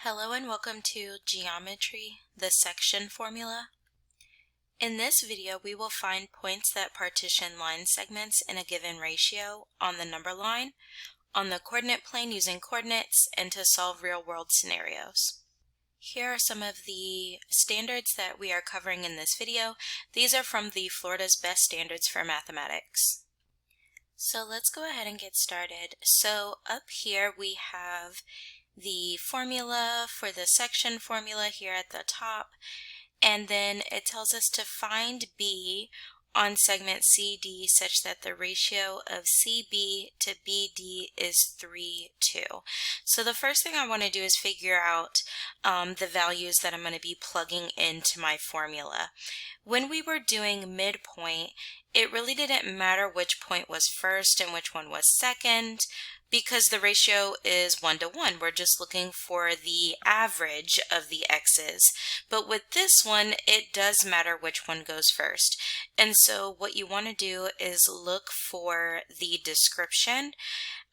Hello and welcome to Geometry, the section formula. In this video, we will find points that partition line segments in a given ratio on the number line, on the coordinate plane using coordinates, and to solve real-world scenarios. Here are some of the standards that we are covering in this video. These are from the Florida's Best Standards for Mathematics. So let's go ahead and get started. So up here we have the formula for the section formula here at the top, and then it tells us to find B on segment CD such that the ratio of CB to BD is 3:2. So the first thing I want to do is figure out the values that I'm going to be plugging into my formula. When we were doing midpoint, it really didn't matter which point was first and which one was second, because the ratio is 1:1. We're just looking for the average of the x's. But with this one, it does matter which one goes first. And so what you want to do is look for the description,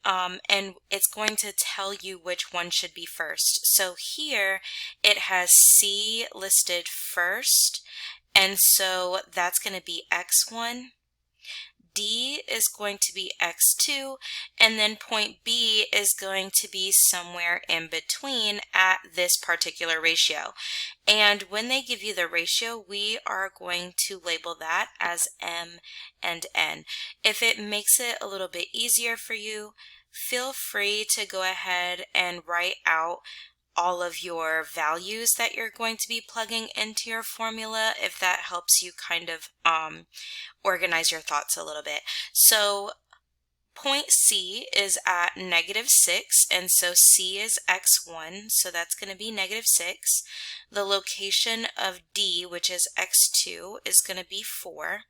and it's going to tell you which one should be first. So here it has C listed first, and so that's going to be x1. D is going to be x2, and then point B is going to be somewhere in between at this particular ratio. And when they give you the ratio, we are going to label that as M and N. If it makes it a little bit easier for you, feel free to go ahead and write out all of your values that you're going to be plugging into your formula, if that helps you kind of organize your thoughts a little bit. So point C is at -6, and so C is x1, so that's going to be -6. The location of D, which is x2, is going to be 4,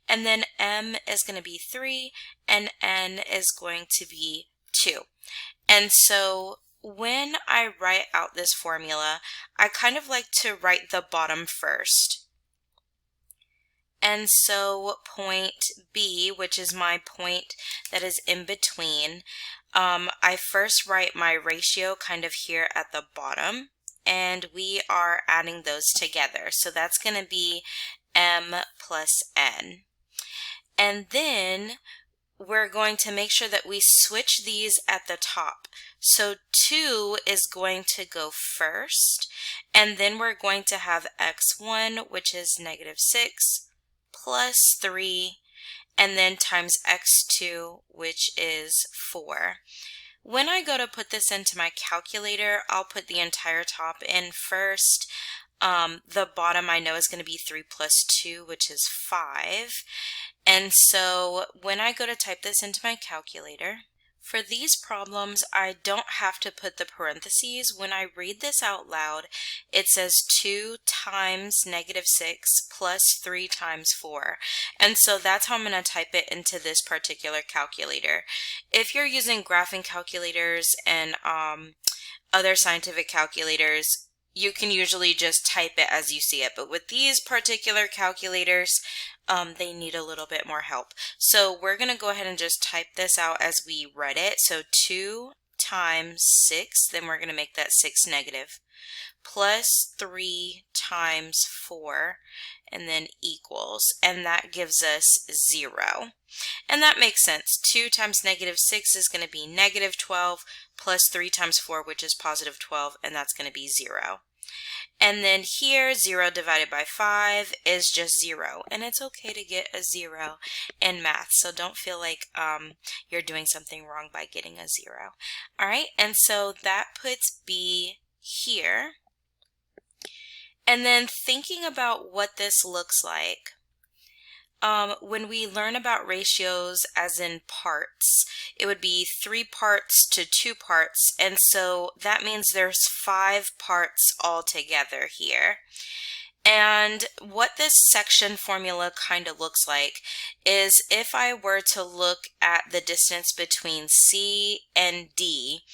and then M is going to be 3, and N is going to be 2. And so when I write out this formula, I kind of like to write the bottom first. And so point B, which is my point that is in between, I first write my ratio kind of here at the bottom, and we are adding those together. So that's going to be M plus N. And then we're going to make sure that we switch these at the top. So 2 is going to go first, and then we're going to have x1, which is -6, plus 3, and then times x2, which is 4. When I go to put this into my calculator, I'll put the entire top in first. The bottom I know is going to be 3 plus 2, which is 5. And so when I go to type this into my calculator, for these problems, I don't have to put the parentheses. When I read this out loud, it says 2 times -6 plus 3 times 4. And so that's how I'm going to type it into this particular calculator. If you're using graphing calculators and other scientific calculators, you can usually just type it as you see it. But with these particular calculators, they need a little bit more help. So we're going to go ahead and just type this out as we read it. So 2 times 6, then we're going to make that 6 negative, plus 3 times 4, and then equals, and that gives us 0. And that makes sense. 2 times -6 is going to be -12, plus 3 times 4, which is +12, and that's going to be 0. And then here, 0 divided by 5 is just 0. And it's okay to get a 0 in math, so don't feel like you're doing something wrong by getting a 0. All right, and so that puts B here. And then thinking about what this looks like, when we learn about ratios as in parts, it would be 3 parts to 2 parts, and so that means there's 5 parts altogether here. And what this section formula kind of looks like is if I were to look at the distance between C and D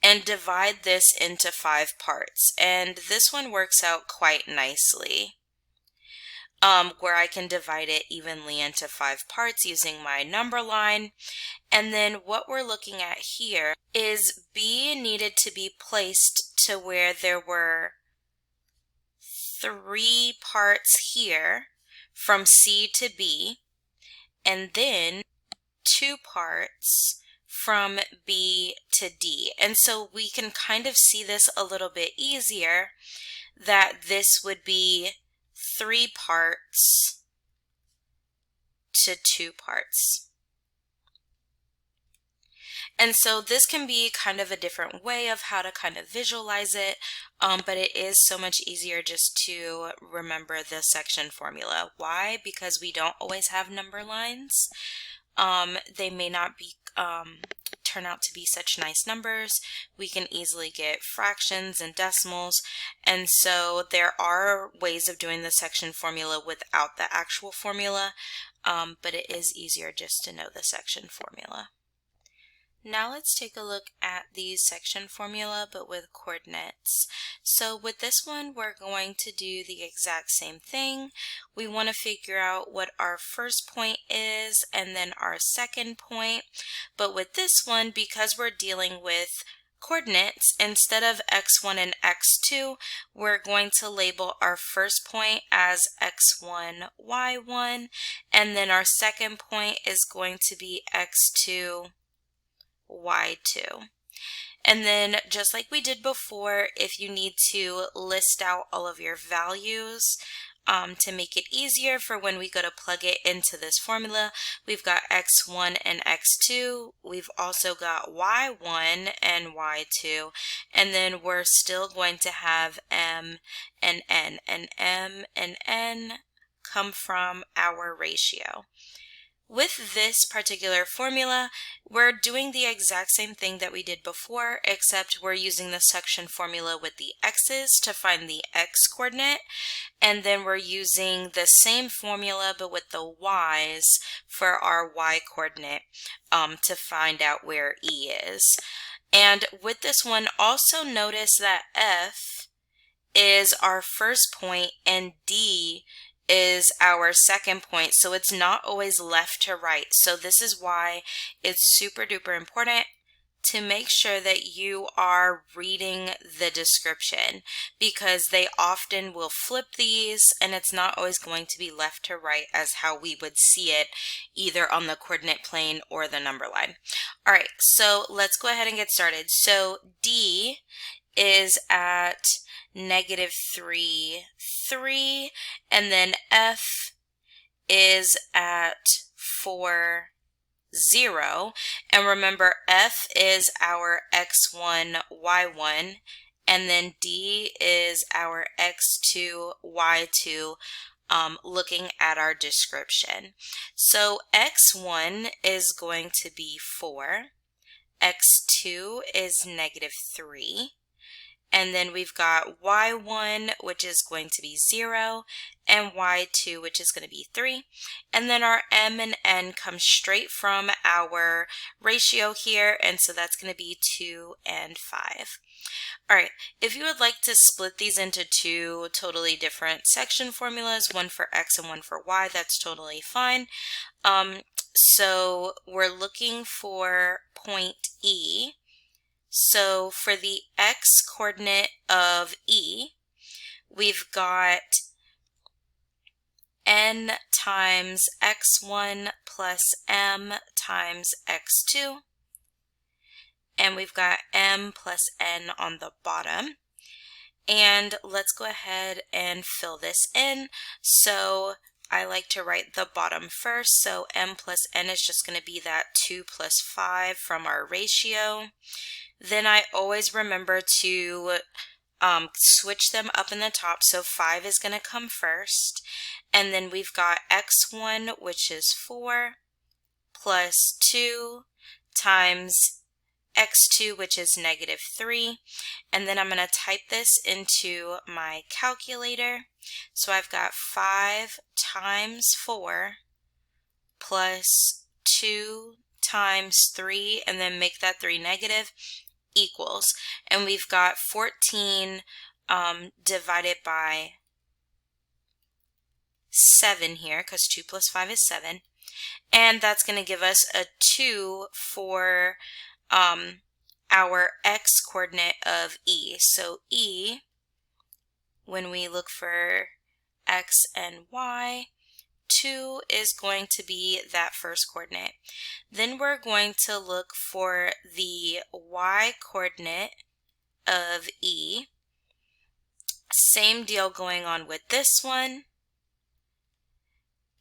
and divide this into 5 parts, and this one works out quite nicely. where I can divide it evenly into 5 parts using my number line. And then what we're looking at here is B needed to be placed to where there were 3 parts here from C to B, and then 2 parts from B to D. And so we can kind of see this a little bit easier, that this would be 3 parts to 2 parts. And so this can be kind of a different way of how to kind of visualize it, but it is so much easier just to remember the section formula. Why? Because we don't always have number lines. They may not be turn out to be such nice numbers. We can easily get fractions and decimals, and so there are ways of doing the section formula without the actual formula, but it is easier just to know the section formula. Now let's take a look at the section formula, but with coordinates. So with this one, we're going to do the exact same thing. We want to figure out what our first point is and then our second point. But with this one, because we're dealing with coordinates, instead of x1 and x2, we're going to label our first point as x1, y1, and then our second point is going to be x2, y2. And then just like we did before, if you need to list out all of your values to make it easier for when we go to plug it into this formula, we've got x1 and x2, we've also got y1 and y2, and then we're still going to have m and n, and m and n come from our ratio. With this particular formula, we're doing the exact same thing that we did before, except we're using the section formula with the x's to find the x coordinate, and then we're using the same formula but with the y's for our y coordinate to find out where E is. And with this one, also notice that F is our first point and D is our second point, so it's not always left to right. So this is why it's super duper important to make sure that you are reading the description, because they often will flip these and it's not always going to be left to right as how we would see it either on the coordinate plane or the number line. All right, so let's go ahead and get started. So D is at -3, 3, and then F is at 4, 0. And remember, F is our x1, y1, and then D is our x2, y2, looking at our description. So x1 is going to be 4, x2 is -3, and then we've got y1, which is going to be 0, and y2, which is going to be 3. And then our m and n come straight from our ratio here, and so that's going to be 2 and 5. All right, if you would like to split these into 2 totally different section formulas, one for x and one for y, that's totally fine. So we're looking for point E. So for the x coordinate of E, we've got n times x1 plus m times x2, and we've got m plus n on the bottom. And let's go ahead and fill this in. So I like to write the bottom first, so m plus n is just going to be that 2 plus 5 from our ratio. Then I always remember to switch them up in the top, so 5 is going to come first, and then we've got x1, which is 4, plus 2 times x2, which is -3, and then I'm going to type this into my calculator. So I've got 5 times 4 plus 2 times 3, and then make that 3 negative, equals, and we've got 14 divided by 7 here because 2 plus 5 is 7. And that's going to give us a 2 for our x coordinate of E. So E, when we look for x and y, 2 is going to be that first coordinate. Then we're going to look for the y coordinate of E. Same deal going on with this one.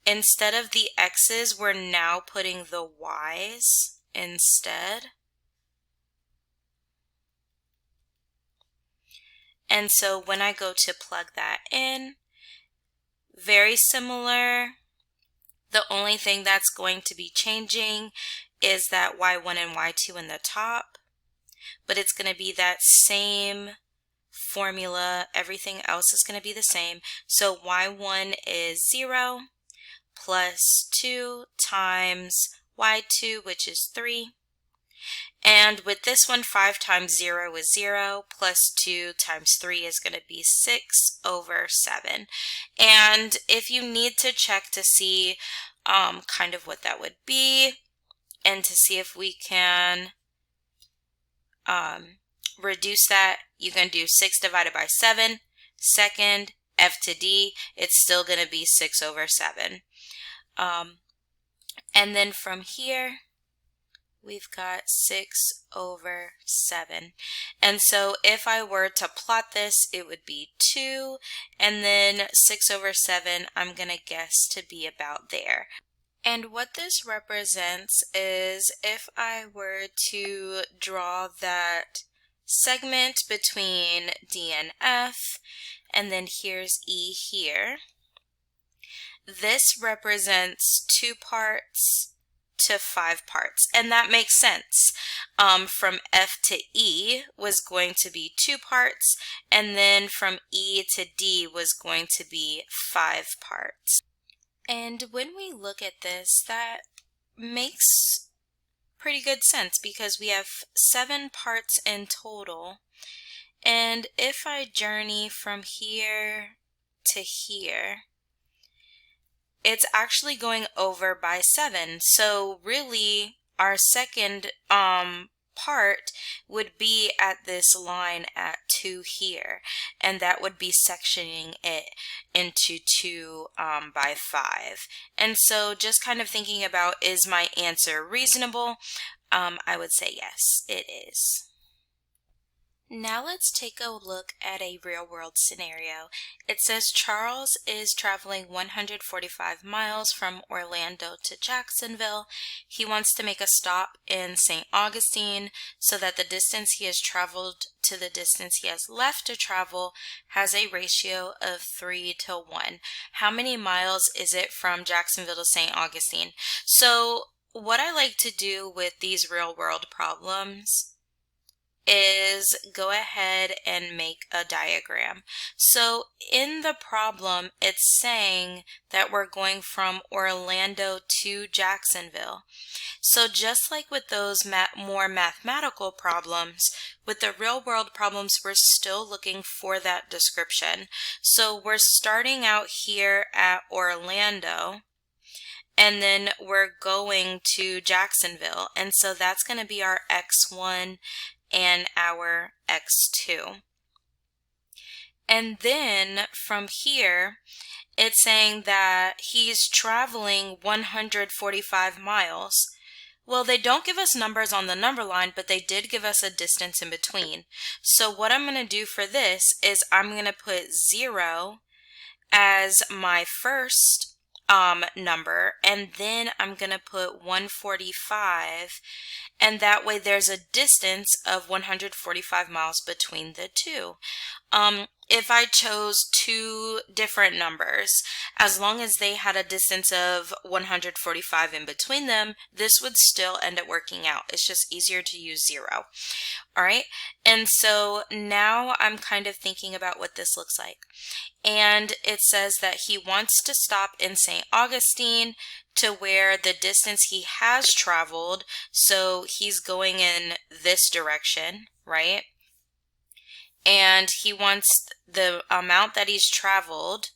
Instead of the x's, we're now putting the y's instead. And so when I go to plug that in, very similar. The only thing that's going to be changing is that y1 and y2 in the top, but it's going to be that same formula. Everything else is going to be the same. So y1 is 0 plus 2 times y2, which is 3. And with this one, 5 times 0 is 0, plus 2 times 3 is going to be 6 over 7. And if you need to check to see kind of what that would be, and to see if we can reduce that, you can do 6 divided by 7, second, f to d, it's still going to be 6 over 7. And then from here, we've got 6 over 7. And so if I were to plot this, it would be 2, and then 6 over 7, I'm going to guess to be about there. And what this represents is if I were to draw that segment between D and F, and then here's E here, this represents 2 parts to 5 parts, and that makes sense. From F to E was going to be 2 parts, and then from E to D was going to be 5 parts. And when we look at this, that makes pretty good sense because we have 7 parts in total, and if I journey from here to here, it's actually going over by 7. So really our second part would be at this line at 2 here, and that would be sectioning it into 2 by 5. And so just kind of thinking about, is my answer reasonable? I would say yes, it is. Now let's take a look at a real-world scenario. It says Charles is traveling 145 miles from Orlando to Jacksonville. He wants to make a stop in St. Augustine so that the distance he has traveled to the distance he has left to travel has a ratio of 3 to 1. How many miles is it from Jacksonville to St. Augustine? So what I like to do with these real-world problems is go ahead and make a diagram. So in the problem, it's saying that we're going from Orlando to Jacksonville. So just like with those more mathematical problems, with the real world problems, we're still looking for that description. So we're starting out here at Orlando, and then we're going to Jacksonville. And so that's going to be our x1 and our x2. And then from here, it's saying that he's traveling 145 miles. Well, they don't give us numbers on the number line, but they did give us a distance in between. So what I'm going to do for this is I'm going to put 0 as my first number, and then I'm going to put 145, and that way there's a distance of 145 miles between the two. If I chose 2 different numbers, as long as they had a distance of 145 in between them, this would still end up working out. It's just easier to use 0. All right, and so now I'm kind of thinking about what this looks like. And it says that he wants to stop in St. Augustine to where the distance he has traveled, so he's going in this direction, right? And he wants the amount that he's traveled,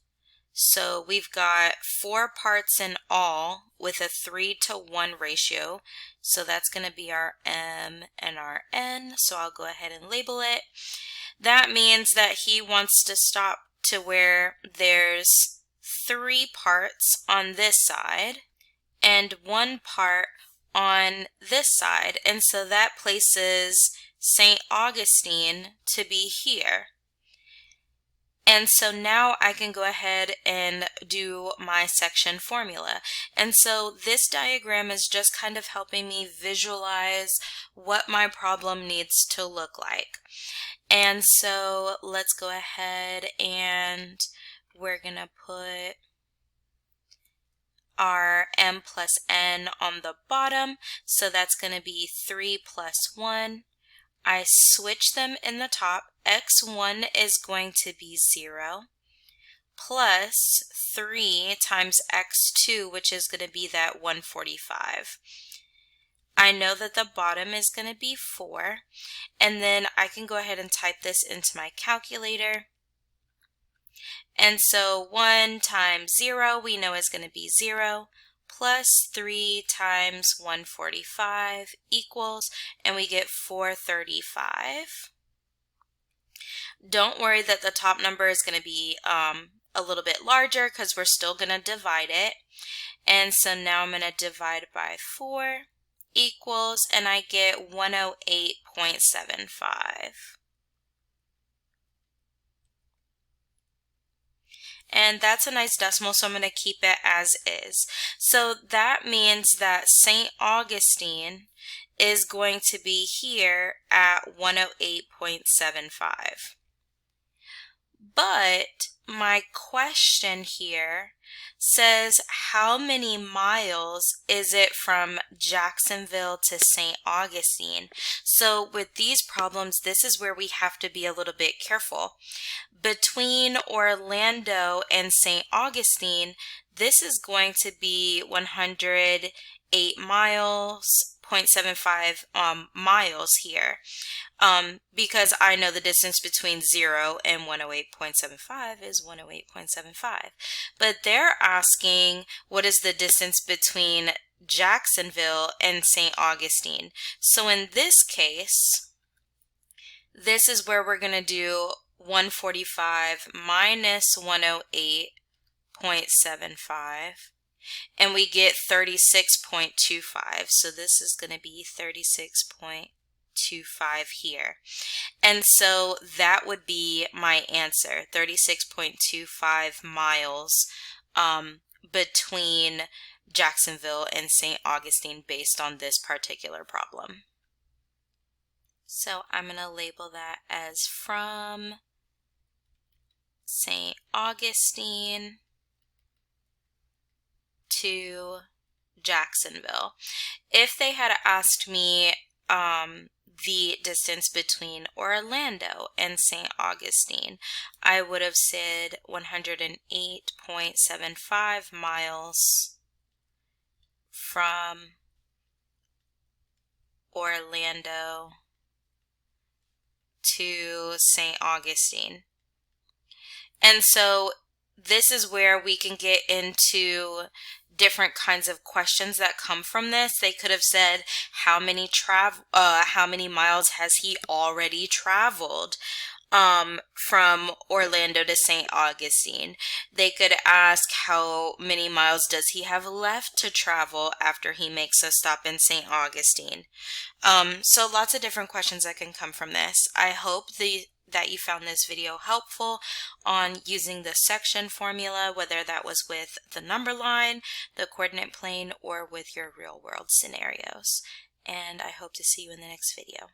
So we've got 4 parts in all with a 3-to-1 ratio. So that's going to be our M and our N. So I'll go ahead and label it. That means that he wants to stop to where there's 3 parts on this side and 1 part on this side. And so that places St. Augustine to be here. And so now I can go ahead and do my section formula. And so this diagram is just kind of helping me visualize what my problem needs to look like. And so let's go ahead and we're going to put our M plus N on the bottom. So that's going to be 3 plus 1. I switch them in the top. X1 is going to be 0 plus 3 times X2, which is going to be that 145. I know that the bottom is going to be 4, and then I can go ahead and type this into my calculator. And so 1 times 0 we know is going to be 0. Plus 3 times 145 equals, and we get 435. Don't worry that the top number is going to be a little bit larger because we're still going to divide it. And so now I'm going to divide by 4 equals, and I get 108.75. And that's a nice decimal, so I'm going to keep it as is. So that means that St. Augustine is going to be here at 108.75. But my question here says, how many miles is it from Jacksonville to St. Augustine? So with these problems, this is where we have to be a little bit careful. Between Orlando and St. Augustine, this is going to be 108 miles, 0.75 miles here. Because I know the distance between 0 and 108.75 is 108.75. But they're asking what is the distance between Jacksonville and St. Augustine. So in this case, this is where we're going to do 145 minus 108.75. And we get 36.25. So this is going to be 36.25 here. And so that would be my answer, 36.25 miles between Jacksonville and St. Augustine based on this particular problem. So I'm going to label that as from St. Augustine to Jacksonville. If they had asked me the distance between Orlando and St. Augustine, I would have said 108.75 miles from Orlando to St. Augustine. And so this is where we can get into different kinds of questions that come from this. They could have said, how many miles has he already traveled from Orlando to St. Augustine? They could ask, how many miles does he have left to travel after he makes a stop in St. Augustine? So lots of different questions that can come from this. I hope that you found this video helpful on using the section formula, whether that was with the number line, the coordinate plane, or with your real world scenarios. And I hope to see you in the next video.